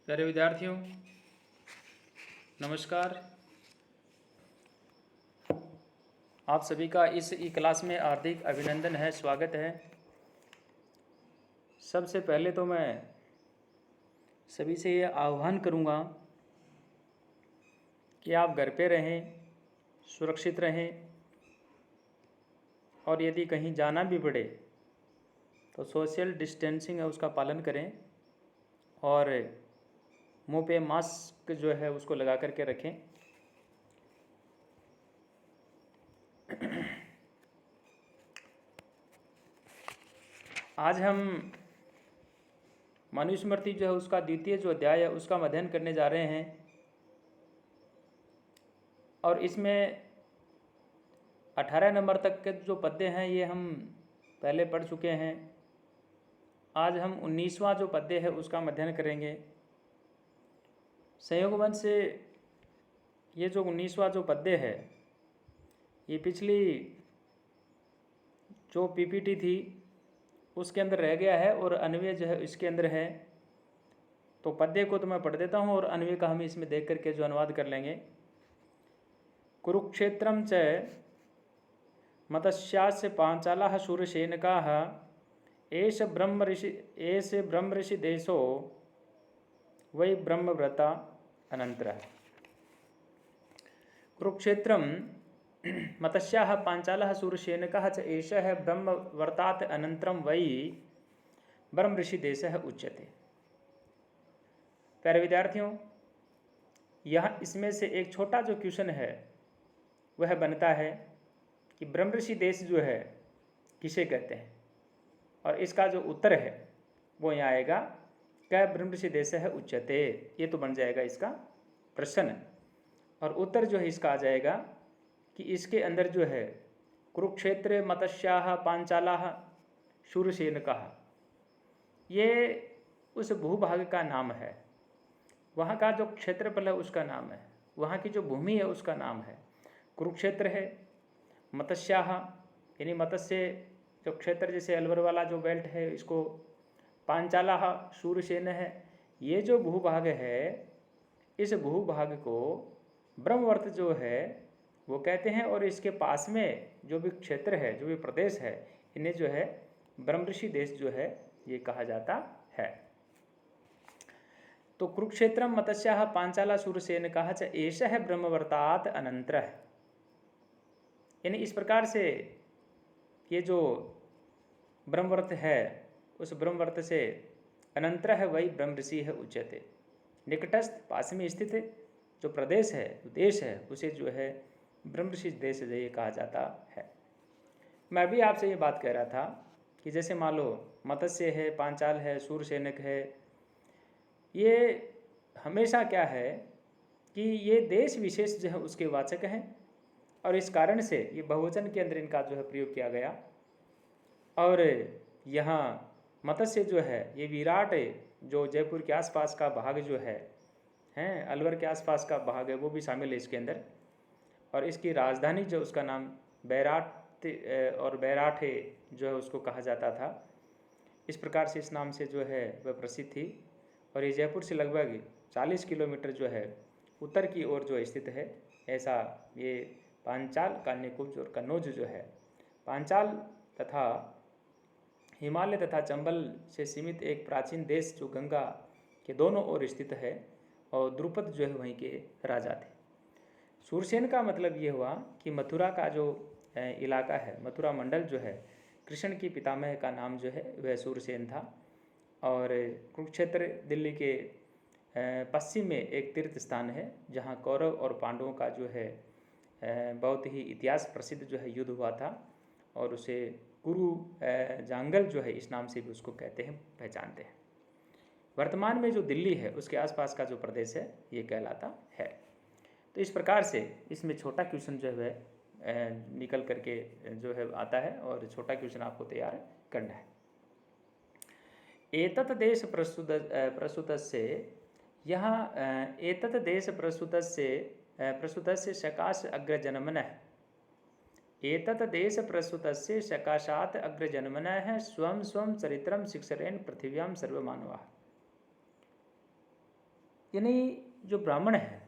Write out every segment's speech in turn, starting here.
प्यारे विद्यार्थियों, नमस्कार। आप सभी का इस ई क्लास में हार्दिक अभिनंदन है, स्वागत है। सबसे पहले तो मैं सभी से ये आह्वान करूँगा कि आप घर पे रहें, सुरक्षित रहें, और यदि कहीं जाना भी पड़े तो सोशल डिस्टेंसिंग है उसका पालन करें और मुंह पे मास्क जो है उसको लगा करके रखें। आज हम मनुस्मृति जो है उसका द्वितीय जो अध्याय है उसका अध्ययन करने जा रहे हैं और इसमें 18 नंबर तक के जो पद्य हैं ये हम पहले पढ़ चुके हैं। आज हम 19वां जो पद्य है उसका अध्ययन करेंगे। संयोगवंश से ये जो 19वां जो पद्य है ये पिछली जो पीपीटी थी उसके अंदर रह गया है और अन्वय जो है इसके अंदर है। तो पद्य को तो मैं पढ़ देता हूँ और अन्वय का हम इसमें देख करके जो अनुवाद कर लेंगे। कुरुक्षेत्रम च मत्स्यास्य पांचालाः शूरसेनकाः एष ब्रह्म ऋषि देशो वै ब्रह्मव्रता अनंतरः। कुरुक्षेत्रम मत्स्याः पांचालः शूरसेनकः च एषः ब्रह्मवर्तात् अनंतरम वै ब्रह्म ऋषि देशः उच्यते। प्यारे विद्यार्थियों, यह इसमें से एक छोटा जो क्वेश्चन है वह बनता है कि ब्रह्म ऋषि देश जो है किसे कहते हैं, और इसका जो उत्तर है वो यहाँ आएगा, क्या ब्रह्म ऋषि देश है उच्यते। ये तो बन जाएगा इसका प्रश्न, और उत्तर जो है इसका आ जाएगा कि इसके अंदर जो है कुरुक्षेत्र मत्स्याः पांचालाः शूरसेनकाः, ये उस भूभाग का नाम है, वहाँ का जो क्षेत्रफल है उसका नाम है, वहाँ की जो भूमि है उसका नाम है। कुरुक्षेत्र है, मत्स्याः यानी मत्स्य जो क्षेत्र जैसे अलवर वाला जो बेल्ट है इसको, पांचालाः शूरसेन है। ये जो भूभाग है इस भूभाग को ब्रह्मवर्त जो है वो कहते हैं, और इसके पास में जो भी क्षेत्र है, जो भी प्रदेश है, इन्हें जो है ब्रह्म ऋषि देश जो है ये कहा जाता है। तो कुरुक्षेत्रम मत्स्याः पांचाला शूरसेनकाः च एषः ब्रह्मवर्तात् अनंतरः, यानी इस प्रकार से ये जो ब्रह्मवर्त है उस ब्रह्मवर्त से अनंतरः वही ब्रह्म ऋषि है उच्यते। निकटस्थ पास में स्थित जो प्रदेश है, जो देश है, उसे जो है ब्रह्म ऋषि देश ये कहा जाता है। मैं भी आपसे ये बात कह रहा था कि जैसे मान लो मत्स्य है, पांचाल है, शूरसेनक है, ये हमेशा क्या है कि ये देश विशेष जो है उसके वाचक हैं, और इस कारण से ये बहुवचन के अंदर इनका जो है प्रयोग किया गया। और यहाँ मत्स्य जो है ये विराट जो जयपुर के आसपास का भाग जो है हैं, अलवर के आसपास का भाग है, वो भी शामिल है इसके अंदर। और इसकी राजधानी जो उसका नाम बैराट और बैराठे जो है उसको कहा जाता था। इस प्रकार से इस नाम से जो है वह प्रसिद्ध थी। और ये जयपुर से लगभग 40 किलोमीटर जो है उत्तर की ओर जो स्थित है। ऐसा ये पांचाल, कान्यकुब्ज और कन्नौज जो है पांचाल तथा हिमालय तथा चंबल से सीमित एक प्राचीन देश जो गंगा के दोनों ओर स्थित है, और द्रुपद जो है वहीं के राजा थे। शूरसेन का मतलब ये हुआ कि मथुरा का जो इलाका है, मथुरा मंडल जो है, कृष्ण की पितामह का नाम जो है वह शूरसेन था। और कुरुक्षेत्र दिल्ली के पश्चिम में एक तीर्थ स्थान है जहाँ कौरव और पांडवों का जो है बहुत ही इतिहास प्रसिद्ध जो है युद्ध हुआ था, और उसे कुरु जांगल जो है इस नाम से भी उसको कहते हैं, पहचानते हैं। वर्तमान में जो दिल्ली है उसके आसपास का जो प्रदेश है ये कहलाता है। तो इस प्रकार से इसमें छोटा क्वेश्चन जो है निकल करके जो है आता है, और छोटा क्वेश्चन आपको तैयार करना है। एतत् देश प्रस्तुतस्य यहाँ एतत् देश प्रस्तुतस्य सकाश अग्रजन्मनः, एतत् देश प्रस्तुतस्य सकाशात् अग्रजन्मनः स्वं स्वं चरित्रं शिक्षरेण पृथिव्यां सर्वमानवाः। यानी जो ब्राह्मण है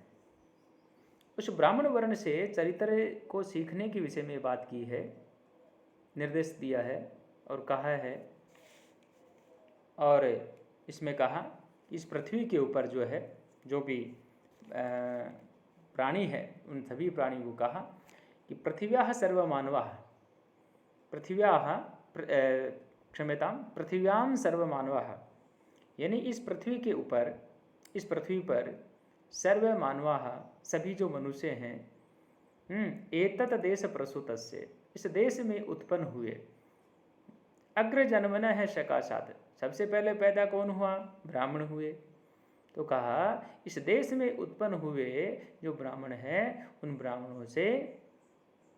उस ब्राह्मण वर्ण से चरित्र को सीखने के विषय में बात की है, निर्देश दिया है और कहा है। और इसमें कहा कि इस पृथ्वी के ऊपर जो है जो भी प्राणी है उन सभी प्राणियों को कहा कि पृथिव्याः सर्वमानवाः, पृथिव्याः क्षम्यतां पृथिव्यां सर्वमानवाः, यानी इस पृथ्वी के ऊपर, इस पृथ्वी पर सर्वमानवाः सभी जो मनुष्य हैं, एतत् देश प्रसूतस्य, इस देश में उत्पन्न हुए, अग्र जन्मन है सकाशात, सबसे पहले पैदा कौन हुआ? ब्राह्मण हुए। तो कहा इस देश में उत्पन्न हुए जो ब्राह्मण हैं उन ब्राह्मणों से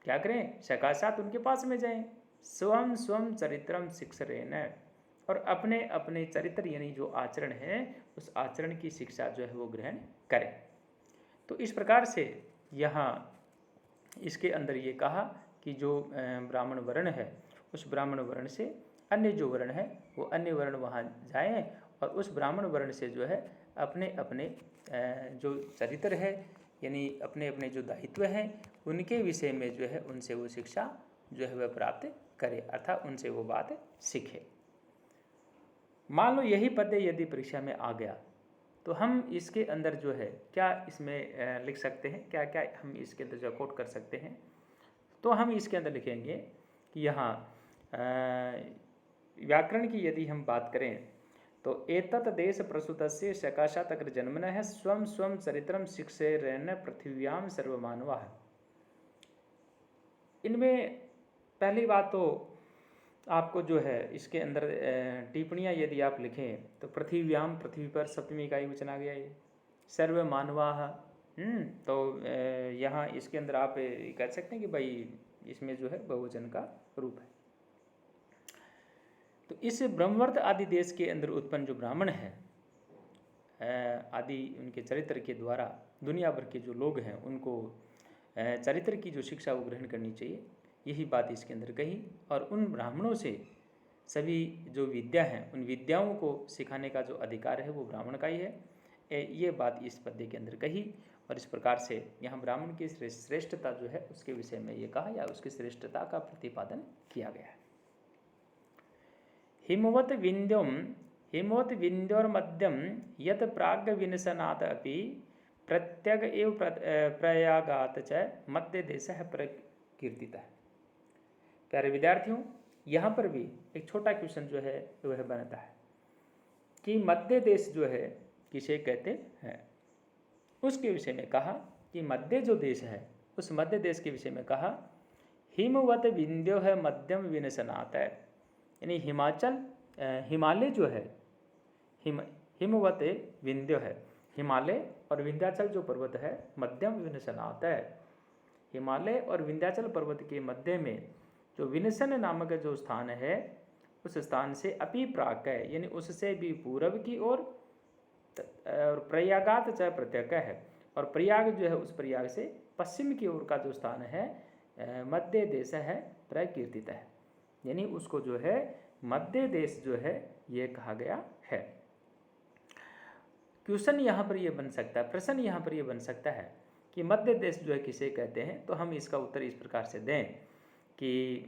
क्या करें? सकाशात, उनके पास में जाएं। स्वम स्वम चरित्रम शिक्षरेण, और अपने अपने चरित्र यानी जो आचरण है उस आचरण की शिक्षा जो है वो ग्रहण करें। तो इस प्रकार से यहाँ इसके अंदर ये कहा कि जो ब्राह्मण वर्ण है उस ब्राह्मण वर्ण से अन्य जो वर्ण है वो अन्य वर्ण वहाँ जाएं और उस ब्राह्मण वर्ण से जो है अपने अपने जो चरित्र है यानी अपने अपने जो दायित्व हैं उनके विषय में जो है उनसे वो शिक्षा जो है वह प्राप्त करे, अर्थात उनसे वो बात सीखे। मान लो यही पद यदि परीक्षा में आ गया तो हम इसके अंदर जो है क्या इसमें लिख सकते हैं, क्या क्या हम इसके अंदर जो कोट कर सकते हैं? तो हम इसके अंदर लिखेंगे कि यहाँ व्याकरण की यदि हम बात करें तो एतत् देश प्रसूतस्य सकाशात् अग्र जन्मनः स्वं स्वं चरित्रम शिक्षेरन् पृथिव्यां सर्वमानवाः। इनमें पहली बात तो आपको जो है इसके अंदर टिप्पणियाँ यदि आप लिखें तो पृथिव्याम, पृथ्वी पर सप्तमी इकाई वचन आ गया, ये सर्वमानवाः। तो यहाँ इसके अंदर आप कह सकते हैं कि भाई इसमें जो है बहुवचन का रूप है। तो इस ब्रह्मवर्त आदि देश के अंदर उत्पन्न जो ब्राह्मण है आदि उनके चरित्र के द्वारा दुनिया भर के जो लोग हैं उनको चरित्र की जो शिक्षा वो ग्रहण करनी चाहिए, यही बात इसके अंदर कही। और उन ब्राह्मणों से सभी जो विद्या हैं उन विद्याओं को सिखाने का जो अधिकार है वो ब्राह्मण का ही है, ये बात इस पद्य के अंदर कही। और इस प्रकार से यहाँ ब्राह्मण की श्रेष्ठता जो है उसके विषय में ये कहा या उसकी श्रेष्ठता का प्रतिपादन किया गया है। हिमवत विंध्योर्मध्यम यत प्राग विनशनात् अपि प्रत्यग एव प्रयागात च मध्य देश है प्रकीर्तितः। प्यारे विद्यार्थियों, यहाँ पर भी एक छोटा क्वेश्चन जो है वह बनता है कि मध्य देश जो है किसे कहते हैं। उसके विषय में कहा कि मध्य जो देश है उस मध्य देश के विषय में कहा हिमवत विंध्यो है मध्यम विनशनात् है, यानी हिमालय जो है हिमवत विंध्य है, हिमालय और विंध्याचल जो पर्वत है मध्यम विनशनात् है। हिमालय और विंध्याचल पर्वत के मध्य में जो विनशन नामक जो स्थान है उस स्थान से अपि प्राक है, यानी उससे भी पूर्व की ओर, और प्रयागात च प्रत्यक है, और प्रयाग जो है उस प्रयाग से पश्चिम की ओर का जो स्थान है मध्य देश है प्रकीर्तित है, यानी उसको जो है मध्य देश जो है ये कहा गया है। क्वेश्चन यहाँ पर ये बन सकता है, प्रश्न यहाँ पर ये बन सकता है कि मध्य देश जो है किसे कहते हैं। तो हम इसका उत्तर इस प्रकार से दें कि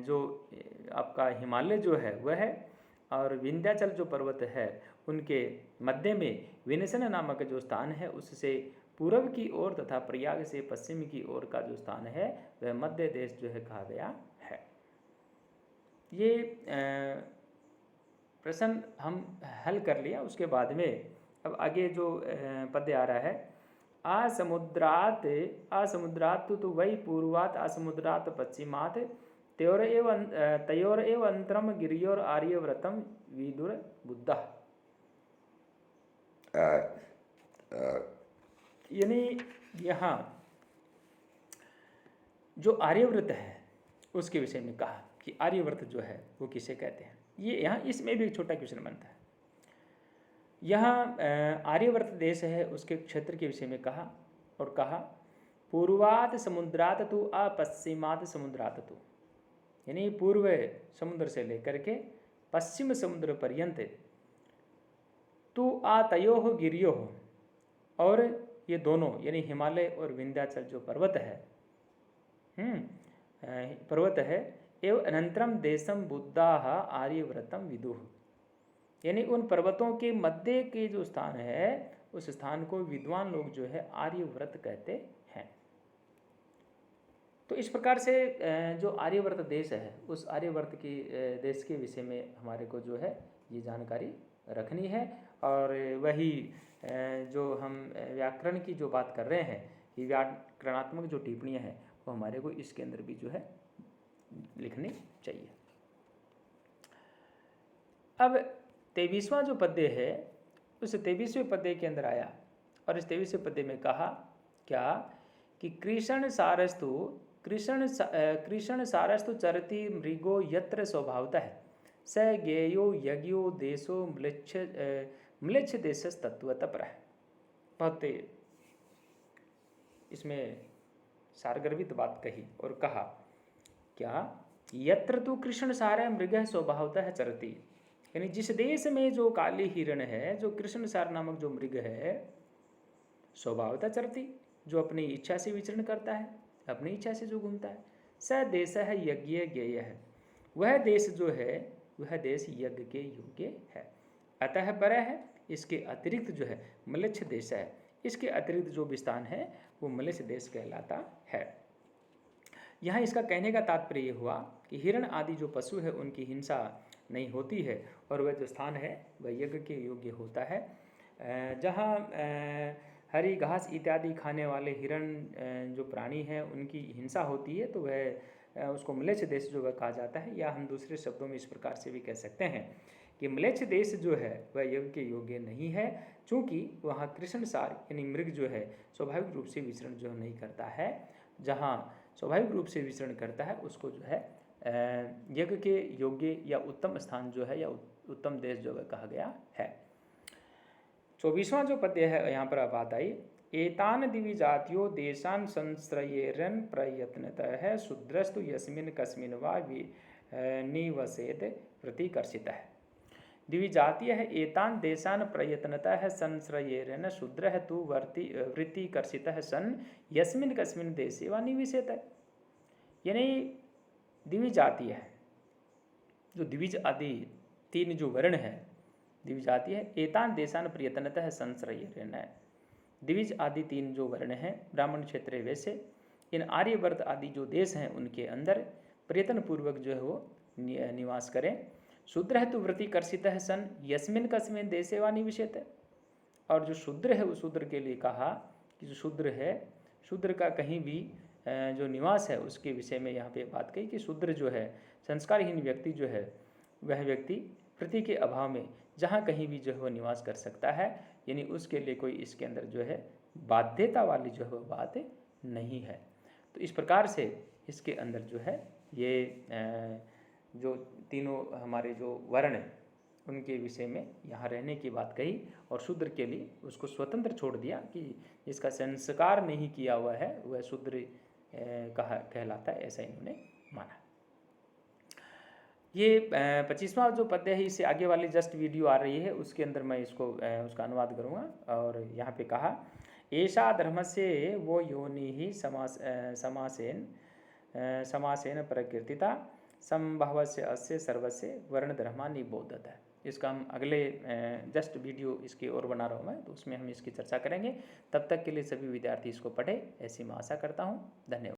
जो आपका हिमालय जो है वह है और विंध्याचल जो पर्वत है उनके मध्य में विनशन नामक जो स्थान है उससे पूर्व की ओर तथा प्रयाग से पश्चिम की ओर का जो स्थान है वह मध्य देश जो है कहा गया है। ये प्रश्न हम हल कर लिया। उसके बाद में अब आगे जो पद्य आ रहा है आसमुद्रात तो वही पूर्वात आसमुद्रात पश्चिमात तयोर एव अंतरम गिरियोर आर्यव्रतम विदुर बुद्धा। यानी यहाँ जो आर्यव्रत है उसके विषय में कहा कि आर्यव्रत जो है वो किसे कहते हैं। ये यहाँ इसमें भी एक छोटा क्वेश्चन बनता है। यहाँ आर्यवर्त देश है उसके क्षेत्र के विषय में कहा और कहा पूर्वात समुद्रात तु पश्चिमात समुद्रात तु, यानी पूर्व समुद्र से लेकर के पश्चिम समुद्र पर्यंत तु तयोः गिरियोः, और ये दोनों यानी हिमालय और विंध्याचल जो पर्वत है, पर्वत है, एवं अनंतरम देशम बुद्धाः आर्यव्रतम विदुः, यानी उन पर्वतों के मध्य के जो स्थान है उस स्थान को विद्वान लोग जो है आर्यव्रत कहते हैं। तो इस प्रकार से जो आर्यव्रत देश है उस आर्यव्रत की देश के विषय में हमारे को जो है ये जानकारी रखनी है। और वही जो हम व्याकरण की जो बात कर रहे हैं कि व्याकरणात्मक जो टिप्पणियाँ हैं वो हमारे को इसके अंदर भी जो है लिखनी चाहिए। अब 23वां जो पद्य है उस 23वें पद्य के अंदर आया और इस 23वें पद्य में कहा क्या कि कृष्ण सारस्तु चरति मृगो यत्र स्वभावतः स ज्ञेयो यज्ञो देशो म्लेच्छ देशस तत्वतः। बहुत इसमें सारगर्भित बात कही और कहा क्या यत्र तु कृष्ण सार मृग स्वभावतः चरति, यानी जिस देश में जो काली हिरण है, जो कृष्ण सार नामक जो मृग है, स्वभावतः चरति, जो अपनी इच्छा से विचरण करता है, अपनी इच्छा से जो घूमता है, स देश है यज्ञ ज्ञेय है, वह देश जो है वह देश यज्ञ के योग्य है। अतः पर है, इसके अतिरिक्त जो है म्लेच्छ देश है, इसके अतिरिक्त जो भी स्थान है वो म्लेच्छ देश कहलाता है। यहाँ इसका कहने का तात्पर्य ये हुआ कि हिरण आदि जो पशु है उनकी हिंसा नहीं होती है और वह जो स्थान है वह यज्ञ के योग्य होता है। जहाँ हरी घास इत्यादि खाने वाले हिरण जो प्राणी हैं उनकी हिंसा होती है तो वह उसको म्लेच्छ देश जो वह कहा जाता है, या हम दूसरे शब्दों में इस प्रकार से भी कह सकते हैं कि म्लेच्छ देश जो है वह यज्ञ के योग्य नहीं है, चूँकि वहाँ कृष्ण सार यानी मृग जो है स्वाभाविक रूप से विचरण जो नहीं करता है। जहाँ स्वाभाविक रूप से विचरण करता है उसको जो है यज्ञ के योग्य या उत्तम स्थान जो है या उत्तम देश जो है कहा गया है। 24वां जो पद्य है यहाँ पर बात आई, एतान दिवि जातियो देशान संश्रयेरन प्रयत्नतः शूद्रस्तु यस्मिन् कस्मिन् वा निवसेत प्रतिकर्षितः। दिवि जातीय है एतान देशान प्रयत्नतः संश्रयेरन शूद्रः तु वृत्तिकर्षितः सन यस्मिन् कस्मिन् देशे वा निविशेत। यानी दिवि जातीय है, जो द्विज आदि तीन जो वर्ण है द्विज जातीय है, एतान देशान प्रयत्नतः संश्रयेरन, द्विज आदि तीन जो वर्ण हैं ब्राह्मण क्षेत्र वैसे इन आर्यवर्त आदि जो देश हैं उनके अंदर प्रयत्न पूर्वक जो है वो निवास करें। शूद्र तो वृत्तिकर्षित है सन यस्मिन् कस्मिन् देशे वा निविशेत, और जो शूद्र है उस शूद्र के लिए कहा कि जो शूद्र है शूद्र का कहीं भी जो निवास है उसके विषय में यहाँ पे बात कही कि शूद्र जो है संस्कारहीन व्यक्ति जो है वह व्यक्ति वृत्ति के अभाव में जहाँ कहीं भी जो है वह निवास कर सकता है, यानी उसके लिए कोई इसके अंदर जो है बाध्यता वाली जो है वह बात नहीं है। तो इस प्रकार से इसके अंदर जो है ये जो तीनों हमारे जो वर्ण उनके विषय में यहाँ रहने की बात कही और शूद्र के लिए उसको स्वतंत्र छोड़ दिया कि जिसका संस्कार नहीं किया हुआ है वह शूद्र कहलाता है, ऐसा इन्होंने माना। ये 25वां जो पद्य है इससे आगे वाली जस्ट वीडियो आ रही है उसके अंदर मैं इसको उसका अनुवाद करूँगा। और यहाँ पे कहा एषा धर्मस्य वो योनि ही समासेन प्रकीर्तिता संभवस्य अस्य सर्वस्य वर्ण धर्मा निबोधत है। इसका हम अगले जस्ट वीडियो इसकी और बना रहा हूँ मैं, तो उसमें हम इसकी चर्चा करेंगे। तब तक के लिए सभी विद्यार्थी इसको पढ़े ऐसी मैं आशा करता हूँ। धन्यवाद।